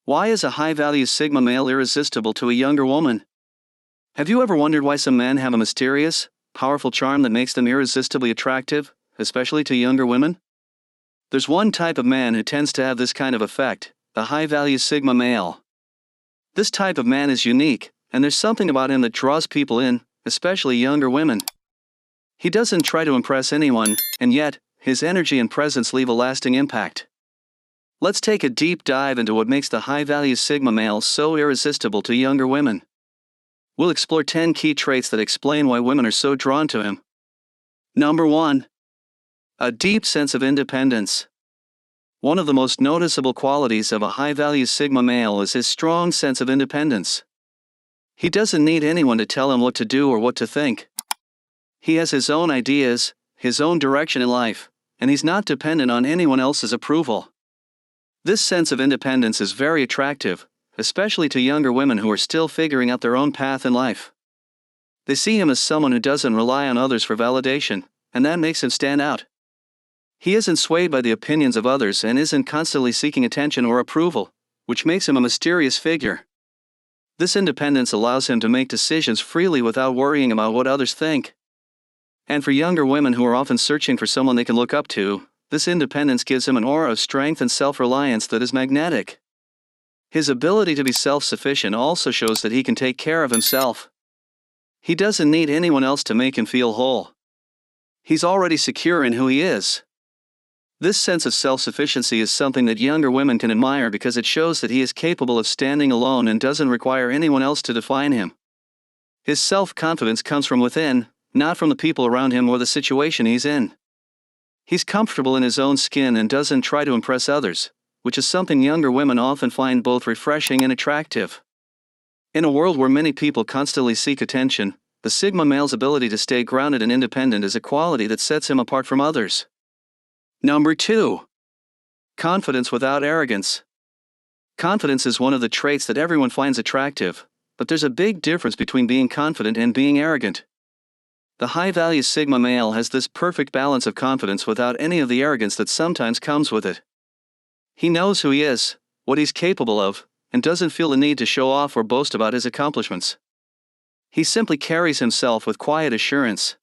Why is a high-value Sigma male irresistible to a younger woman? Have you ever wondered why some men have a mysterious, powerful charm that makes them irresistibly attractive, especially to younger women? There's one type of man who tends to have this kind of effect, the high-value Sigma male. This type of man is unique, and there's something about him that draws people in, especially younger women. He doesn't try to impress anyone, and yet, his energy and presence leave a lasting impact. Let's take a deep dive into what makes the high-value Sigma male so irresistible to younger women. We'll explore 10 key traits that explain why women are so drawn to him. Number 1. A deep sense of independence. One of the most noticeable qualities of a high-value Sigma male is his strong sense of independence. He doesn't need anyone to tell him what to do or what to think. He has his own ideas, his own direction in life, and he's not dependent on anyone else's approval. This sense of independence is very attractive, especially to younger women who are still figuring out their own path in life. They see him as someone who doesn't rely on others for validation, and that makes him stand out. He isn't swayed by the opinions of others and isn't constantly seeking attention or approval, which makes him a mysterious figure. This independence allows him to make decisions freely without worrying about what others think. And for younger women who are often searching for someone they can look up to, this independence gives him an aura of strength and self-reliance that is magnetic. His ability to be self-sufficient also shows that he can take care of himself. He doesn't need anyone else to make him feel whole. He's already secure in who he is. This sense of self-sufficiency is something that younger women can admire because it shows that he is capable of standing alone and doesn't require anyone else to define him. His self-confidence comes from within, not from the people around him or the situation he's in. He's comfortable in his own skin and doesn't try to impress others, which is something younger women often find both refreshing and attractive. In a world where many people constantly seek attention, the Sigma male's ability to stay grounded and independent is a quality that sets him apart from others. Number 2. Confidence without arrogance. Confidence is one of the traits that everyone finds attractive, but there's a big difference between being confident and being arrogant. The high-value Sigma male has this perfect balance of confidence without any of the arrogance that sometimes comes with it. He knows who he is, what he's capable of, and doesn't feel the need to show off or boast about his accomplishments. He simply carries himself with quiet assurance.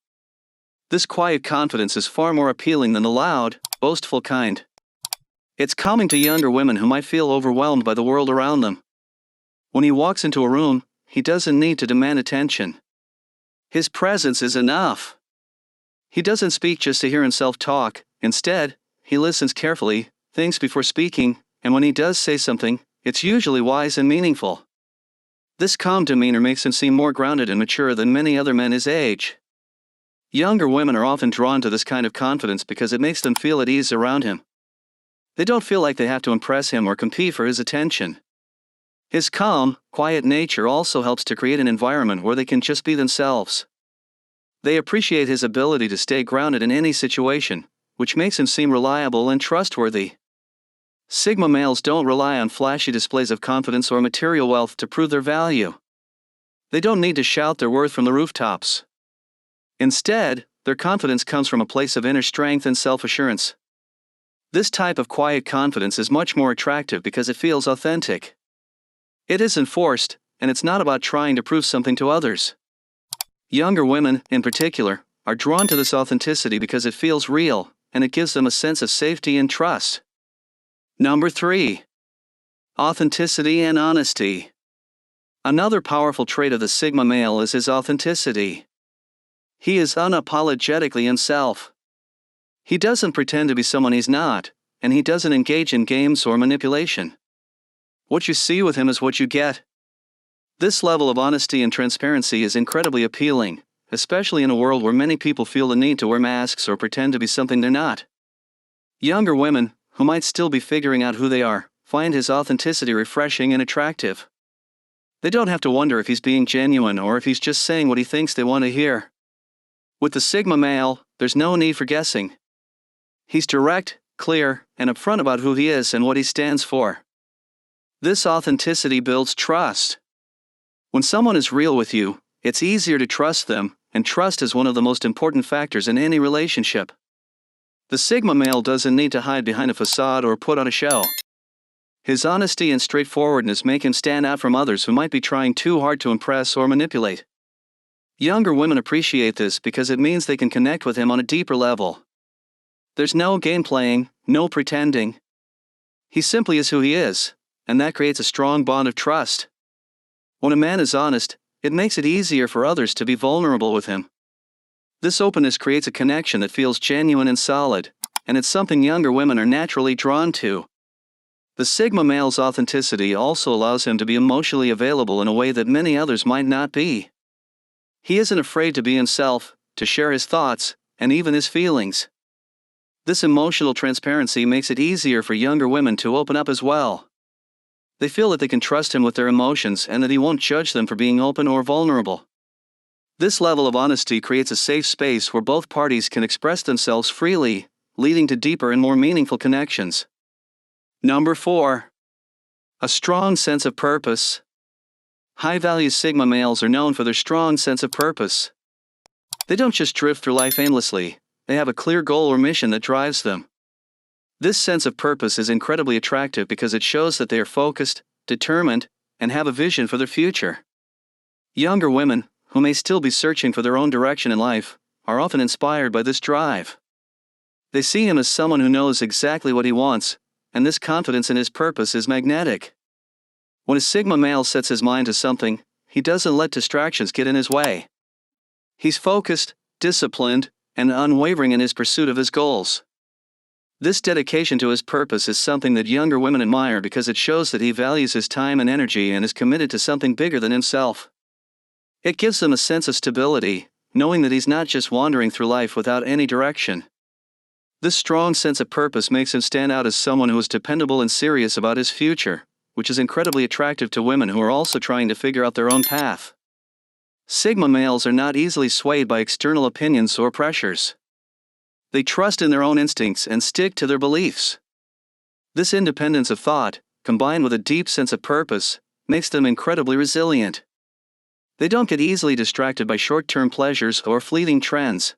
This quiet confidence is far more appealing than the loud, boastful kind. It's calming to younger women who might feel overwhelmed by the world around them. When he walks into a room, he doesn't need to demand attention. His presence is enough. He doesn't speak just to hear himself talk. Instead, he listens carefully, thinks before speaking, and when he does say something, it's usually wise and meaningful. This calm demeanor makes him seem more grounded and mature than many other men his age. Younger women are often drawn to this kind of confidence because it makes them feel at ease around him. They don't feel like they have to impress him or compete for his attention. His calm, quiet nature also helps to create an environment where they can just be themselves. They appreciate his ability to stay grounded in any situation, which makes him seem reliable and trustworthy. Sigma males don't rely on flashy displays of confidence or material wealth to prove their value. They don't need to shout their worth from the rooftops. Instead, their confidence comes from a place of inner strength and self-assurance. This type of quiet confidence is much more attractive because it feels authentic. It isn't forced, and it's not about trying to prove something to others. Younger women, in particular, are drawn to this authenticity because it feels real, and it gives them a sense of safety and trust. Number 3. Authenticity and honesty. Another powerful trait of the Sigma male is his authenticity. He is unapologetically himself. He doesn't pretend to be someone he's not, and he doesn't engage in games or manipulation. What you see with him is what you get. This level of honesty and transparency is incredibly appealing, especially in a world where many people feel the need to wear masks or pretend to be something they're not. Younger women, who might still be figuring out who they are, find his authenticity refreshing and attractive. They don't have to wonder if he's being genuine or if he's just saying what he thinks they want to hear. With the Sigma male, there's no need for guessing. He's direct, clear, and upfront about who he is and what he stands for. This authenticity builds trust. When someone is real with you, it's easier to trust them, and trust is one of the most important factors in any relationship. The Sigma male doesn't need to hide behind a facade or put on a show. His honesty and straightforwardness make him stand out from others who might be trying too hard to impress or manipulate. Younger women appreciate this because it means they can connect with him on a deeper level. There's no game playing, no pretending. He simply is who he is, and that creates a strong bond of trust. When a man is honest, it makes it easier for others to be vulnerable with him. This openness creates a connection that feels genuine and solid, and it's something younger women are naturally drawn to. The Sigma male's authenticity also allows him to be emotionally available in a way that many others might not be. He isn't afraid to be himself, to share his thoughts, and even his feelings. This emotional transparency makes it easier for younger women to open up as well. They feel that they can trust him with their emotions and that he won't judge them for being open or vulnerable. This level of honesty creates a safe space where both parties can express themselves freely, leading to deeper and more meaningful connections. Number 4. A strong sense of purpose. High-value Sigma males are known for their strong sense of purpose. They don't just drift through life aimlessly, they have a clear goal or mission that drives them. This sense of purpose is incredibly attractive because it shows that they are focused, determined, and have a vision for their future. Younger women, who may still be searching for their own direction in life, are often inspired by this drive. They see him as someone who knows exactly what he wants, and this confidence in his purpose is magnetic. When a Sigma male sets his mind to something, he doesn't let distractions get in his way. He's focused, disciplined, and unwavering in his pursuit of his goals. This dedication to his purpose is something that younger women admire because it shows that he values his time and energy and is committed to something bigger than himself. It gives them a sense of stability, knowing that he's not just wandering through life without any direction. This strong sense of purpose makes him stand out as someone who is dependable and serious about his future, which is incredibly attractive to women who are also trying to figure out their own path. Sigma males are not easily swayed by external opinions or pressures. They trust in their own instincts and stick to their beliefs. This independence of thought, combined with a deep sense of purpose, makes them incredibly resilient. They don't get easily distracted by short-term pleasures or fleeting trends.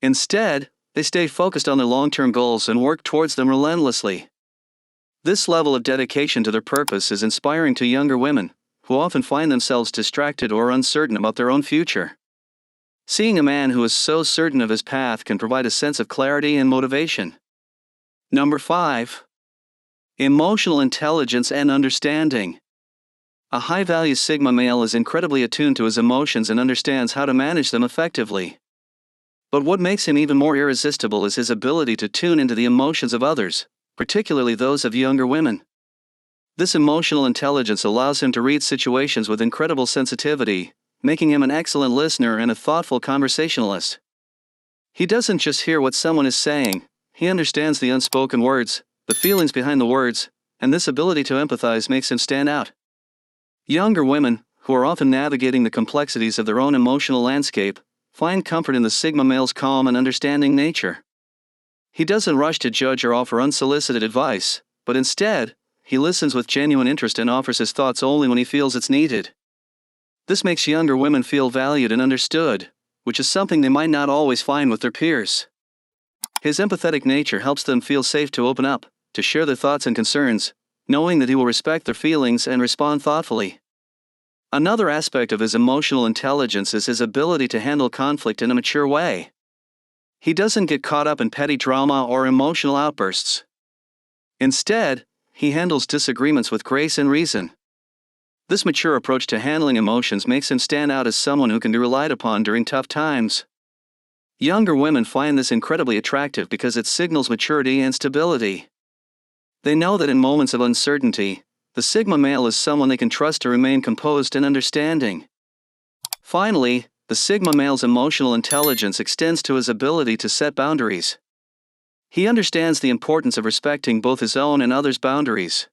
Instead, they stay focused on their long-term goals and work towards them relentlessly. This level of dedication to their purpose is inspiring to younger women, who often find themselves distracted or uncertain about their own future. Seeing a man who is so certain of his path can provide a sense of clarity and motivation. Number 5. Emotional intelligence and understanding. A high-value Sigma male is incredibly attuned to his emotions and understands how to manage them effectively. But what makes him even more irresistible is his ability to tune into the emotions of others, particularly those of younger women. This emotional intelligence allows him to read situations with incredible sensitivity, making him an excellent listener and a thoughtful conversationalist. He doesn't just hear what someone is saying, he understands the unspoken words, the feelings behind the words, and this ability to empathize makes him stand out. Younger women, who are often navigating the complexities of their own emotional landscape, find comfort in the Sigma male's calm and understanding nature. He doesn't rush to judge or offer unsolicited advice, but instead, he listens with genuine interest and offers his thoughts only when he feels it's needed. This makes younger women feel valued and understood, which is something they might not always find with their peers. His empathetic nature helps them feel safe to open up, to share their thoughts and concerns, knowing that he will respect their feelings and respond thoughtfully. Another aspect of his emotional intelligence is his ability to handle conflict in a mature way. He doesn't get caught up in petty drama or emotional outbursts. Instead, he handles disagreements with grace and reason. This mature approach to handling emotions makes him stand out as someone who can be relied upon during tough times. Younger women find this incredibly attractive because it signals maturity and stability. They know that in moments of uncertainty, the Sigma male is someone they can trust to remain composed and understanding. Finally, the Sigma male's emotional intelligence extends to his ability to set boundaries. He understands the importance of respecting both his own and others' boundaries.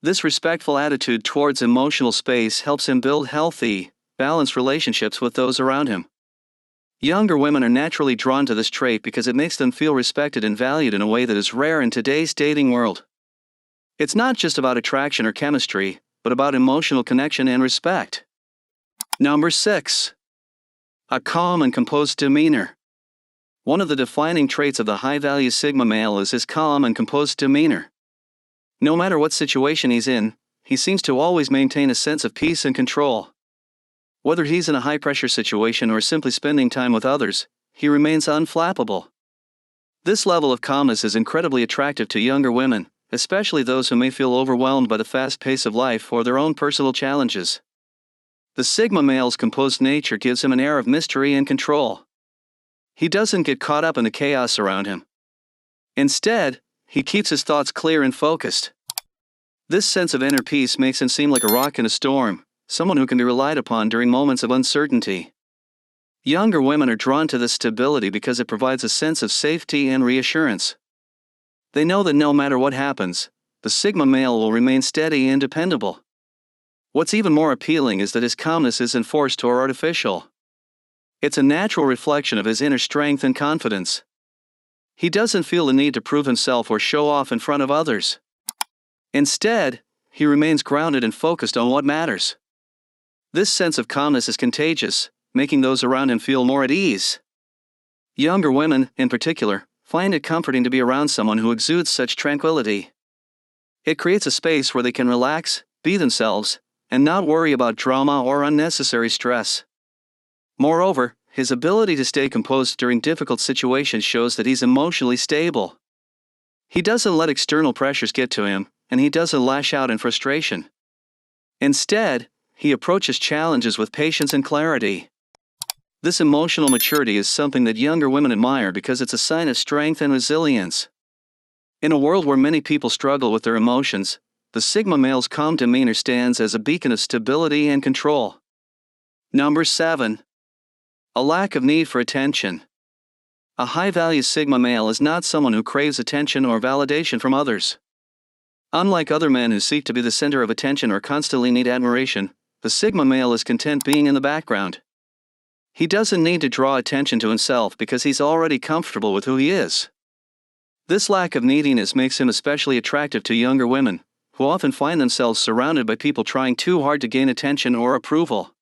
This respectful attitude towards emotional space helps him build healthy, balanced relationships with those around him. Younger women are naturally drawn to this trait because it makes them feel respected and valued in a way that is rare in today's dating world. It's not just about attraction or chemistry, but about emotional connection and respect. Number 6. A calm and composed demeanor. One of the defining traits of the high-value Sigma male is his calm and composed demeanor. No matter what situation he's in, he seems to always maintain a sense of peace and control. Whether he's in a high-pressure situation or simply spending time with others, he remains unflappable. This level of calmness is incredibly attractive to younger women, especially those who may feel overwhelmed by the fast pace of life or their own personal challenges. The Sigma male's composed nature gives him an air of mystery and control. He doesn't get caught up in the chaos around him. Instead, he keeps his thoughts clear and focused. This sense of inner peace makes him seem like a rock in a storm, someone who can be relied upon during moments of uncertainty. Younger women are drawn to this stability because it provides a sense of safety and reassurance. They know that no matter what happens, the Sigma male will remain steady and dependable. What's even more appealing is that his calmness isn't forced or artificial. It's a natural reflection of his inner strength and confidence. He doesn't feel the need to prove himself or show off in front of others. Instead, he remains grounded and focused on what matters. This sense of calmness is contagious, making those around him feel more at ease. Younger women, in particular, find it comforting to be around someone who exudes such tranquility. It creates a space where they can relax, be themselves, and not worry about drama or unnecessary stress. Moreover, his ability to stay composed during difficult situations shows that he's emotionally stable. He doesn't let external pressures get to him, and he doesn't lash out in frustration. Instead, he approaches challenges with patience and clarity. This emotional maturity is something that younger women admire because it's a sign of strength and resilience. In a world where many people struggle with their emotions, the Sigma male's calm demeanor stands as a beacon of stability and control. Number 7. A lack of need for attention. A high-value Sigma male is not someone who craves attention or validation from others. Unlike other men who seek to be the center of attention or constantly need admiration, the Sigma male is content being in the background. He doesn't need to draw attention to himself because he's already comfortable with who he is. This lack of neediness makes him especially attractive to younger women, who often find themselves surrounded by people trying too hard to gain attention or approval.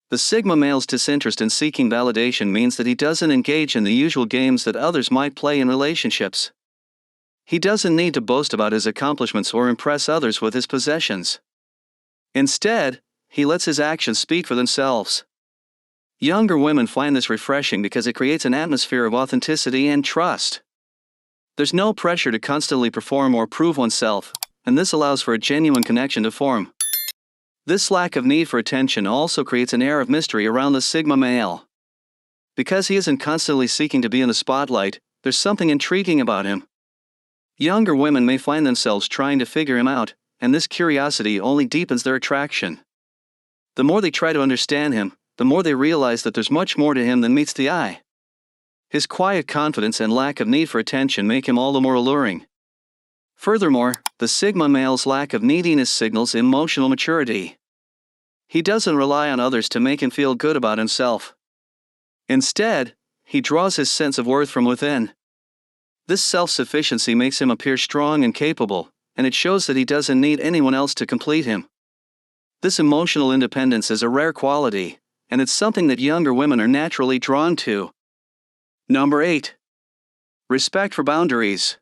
The Sigma male's disinterest in seeking validation means that he doesn't engage in the usual games that others might play in relationships. He doesn't need to boast about his accomplishments or impress others with his possessions. Instead, he lets his actions speak for themselves. Younger women find this refreshing because it creates an atmosphere of authenticity and trust. There's no pressure to constantly perform or prove oneself, and this allows for a genuine connection to form. This lack of need for attention also creates an air of mystery around the Sigma male. Because he isn't constantly seeking to be in the spotlight, there's something intriguing about him. Younger women may find themselves trying to figure him out, and this curiosity only deepens their attraction. The more they try to understand him, the more they realize that there's much more to him than meets the eye. His quiet confidence and lack of need for attention make him all the more alluring. Furthermore, the Sigma male's lack of neediness signals emotional maturity. He doesn't rely on others to make him feel good about himself. Instead, he draws his sense of worth from within. This self-sufficiency makes him appear strong and capable, and it shows that he doesn't need anyone else to complete him. This emotional independence is a rare quality, and it's something that younger women are naturally drawn to. Number 8. Respect for boundaries.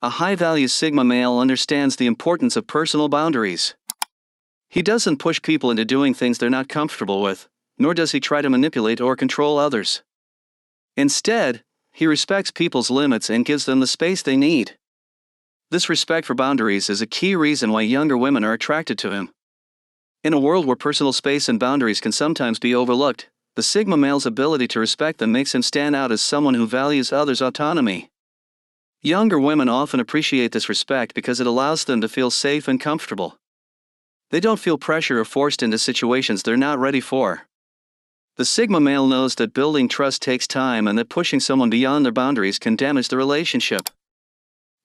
A high-value Sigma male understands the importance of personal boundaries. He doesn't push people into doing things they're not comfortable with, nor does he try to manipulate or control others. Instead, he respects people's limits and gives them the space they need. This respect for boundaries is a key reason why younger women are attracted to him. In a world where personal space and boundaries can sometimes be overlooked, the Sigma male's ability to respect them makes him stand out as someone who values others' autonomy. Younger women often appreciate this respect because it allows them to feel safe and comfortable. They don't feel pressure or forced into situations they're not ready for. The Sigma male knows that building trust takes time and that pushing someone beyond their boundaries can damage the relationship.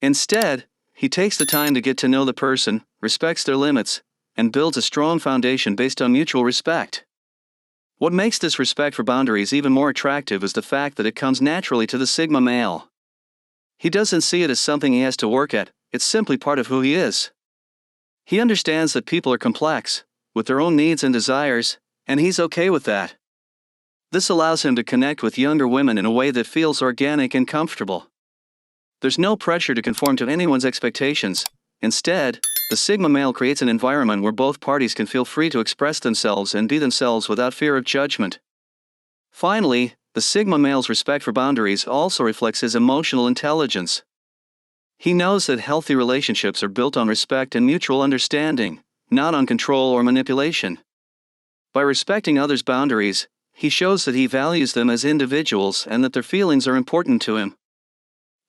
Instead, he takes the time to get to know the person, respects their limits, and builds a strong foundation based on mutual respect. What makes this respect for boundaries even more attractive is the fact that it comes naturally to the Sigma male. He doesn't see it as something he has to work at, it's simply part of who he is. He understands that people are complex, with their own needs and desires, and he's okay with that. This allows him to connect with younger women in a way that feels organic and comfortable. There's no pressure to conform to anyone's expectations, Instead, the Sigma male creates an environment where both parties can feel free to express themselves and be themselves without fear of judgment. Finally, the Sigma male's respect for boundaries also reflects his emotional intelligence. He knows that healthy relationships are built on respect and mutual understanding, not on control or manipulation. By respecting others' boundaries, he shows that he values them as individuals and that their feelings are important to him.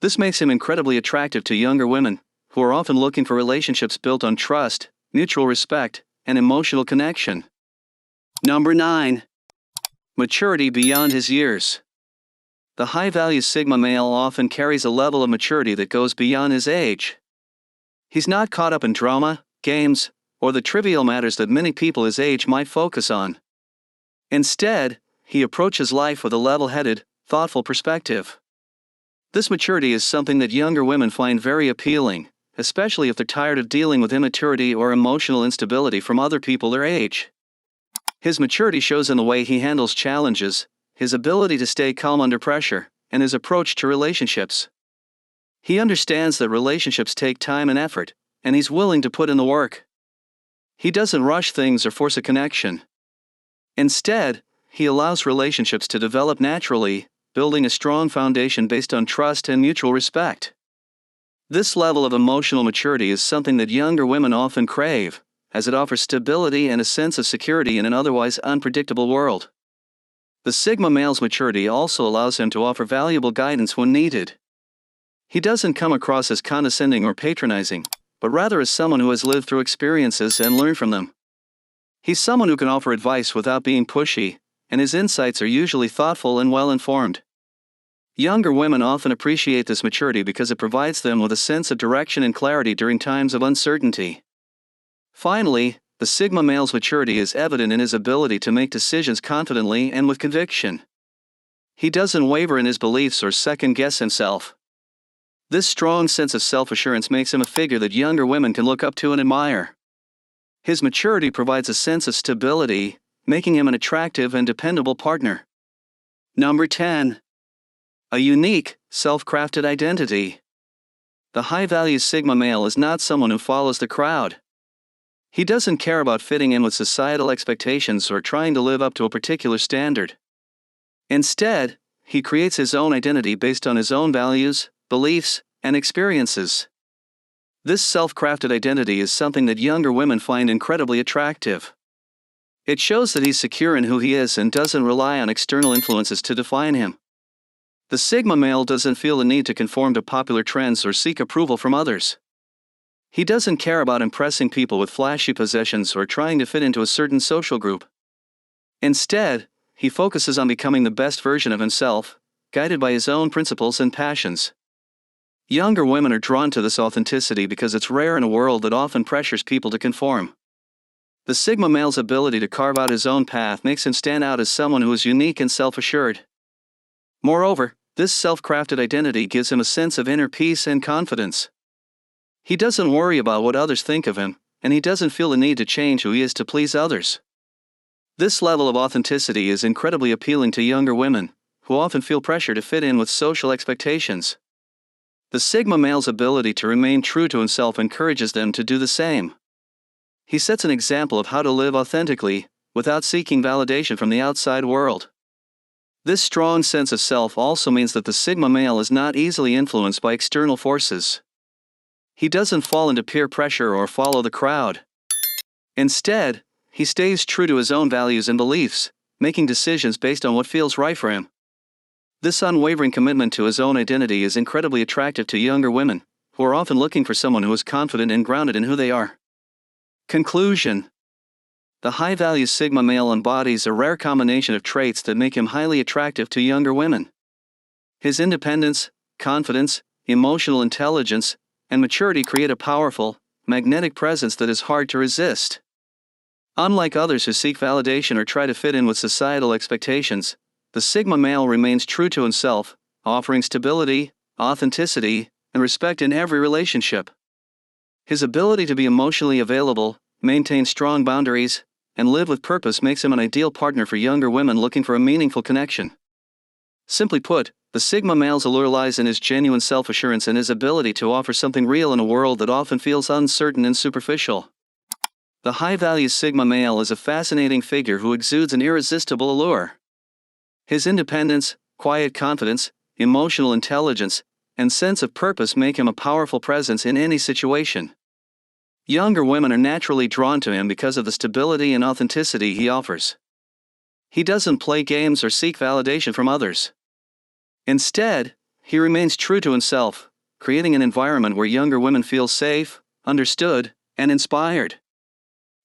This makes him incredibly attractive to younger women, who are often looking for relationships built on trust, mutual respect, and emotional connection. Number 9. Maturity beyond his years. The high-value Sigma male often carries a level of maturity that goes beyond his age. He's not caught up in drama, games, or the trivial matters that many people his age might focus on. Instead, he approaches life with a level-headed, thoughtful perspective. This maturity is something that younger women find very appealing, especially if they're tired of dealing with immaturity or emotional instability from other people their age. His maturity shows in the way he handles challenges, his ability to stay calm under pressure, and his approach to relationships. He understands that relationships take time and effort, and he's willing to put in the work. He doesn't rush things or force a connection. Instead, he allows relationships to develop naturally, building a strong foundation based on trust and mutual respect. This level of emotional maturity is something that younger women often crave, as it offers stability and a sense of security in an otherwise unpredictable world. The Sigma male's maturity also allows him to offer valuable guidance when needed. He doesn't come across as condescending or patronizing, but rather as someone who has lived through experiences and learned from them. He's someone who can offer advice without being pushy, and his insights are usually thoughtful and well-informed. Younger women often appreciate this maturity because it provides them with a sense of direction and clarity during times of uncertainty. Finally, the Sigma male's maturity is evident in his ability to make decisions confidently and with conviction. He doesn't waver in his beliefs or second-guess himself. This strong sense of self-assurance makes him a figure that younger women can look up to and admire. His maturity provides a sense of stability, making him an attractive and dependable partner. Number 10. A unique, self-crafted identity. The high-value Sigma male is not someone who follows the crowd. He doesn't care about fitting in with societal expectations or trying to live up to a particular standard. Instead, he creates his own identity based on his own values, beliefs, and experiences. This self-crafted identity is something that younger women find incredibly attractive. It shows that he's secure in who he is and doesn't rely on external influences to define him. The Sigma male doesn't feel the need to conform to popular trends or seek approval from others. He doesn't care about impressing people with flashy possessions or trying to fit into a certain social group. Instead, he focuses on becoming the best version of himself, guided by his own principles and passions. Younger women are drawn to this authenticity because it's rare in a world that often pressures people to conform. The Sigma male's ability to carve out his own path makes him stand out as someone who is unique and self-assured. Moreover, this self-crafted identity gives him a sense of inner peace and confidence. He doesn't worry about what others think of him, and he doesn't feel the need to change who he is to please others. This level of authenticity is incredibly appealing to younger women, who often feel pressure to fit in with social expectations. The Sigma male's ability to remain true to himself encourages them to do the same. He sets an example of how to live authentically, without seeking validation from the outside world. This strong sense of self also means that the Sigma male is not easily influenced by external forces. He doesn't fall into peer pressure or follow the crowd. Instead, he stays true to his own values and beliefs, making decisions based on what feels right for him. This unwavering commitment to his own identity is incredibly attractive to younger women, who are often looking for someone who is confident and grounded in who they are. Conclusion. The high-value Sigma male embodies a rare combination of traits that make him highly attractive to younger women. His independence, confidence, emotional intelligence, and maturity create a powerful, magnetic presence that is hard to resist. Unlike others who seek validation or try to fit in with societal expectations, the Sigma male remains true to himself, offering stability, authenticity, and respect in every relationship. His ability to be emotionally available, maintain strong boundaries, and live with purpose makes him an ideal partner for younger women looking for a meaningful connection. Simply put, The Sigma male's allure lies in his genuine self-assurance and his ability to offer something real in a world that often feels uncertain and superficial. The high-value Sigma male is a fascinating figure who exudes an irresistible allure. His independence, quiet confidence, emotional intelligence, and sense of purpose make him a powerful presence in any situation. Younger women are naturally drawn to him because of the stability and authenticity he offers. He doesn't play games or seek validation from others. Instead, he remains true to himself, creating an environment where younger women feel safe, understood, and inspired.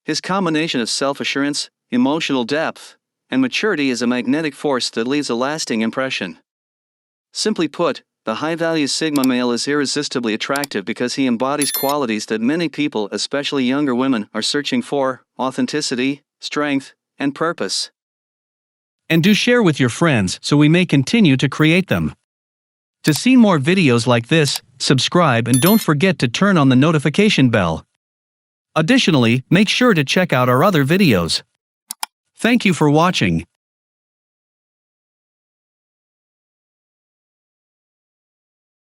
His combination of self-assurance, emotional depth, and maturity is a magnetic force that leaves a lasting impression. Simply put, the high-value Sigma male is irresistibly attractive because he embodies qualities that many people, especially younger women, are searching for: authenticity, strength, and purpose. And do share with your friends so we may continue to create them. To see more videos like this, subscribe and don't forget to turn on the notification bell. Additionally, make sure to check out our other videos. Thank you for watching.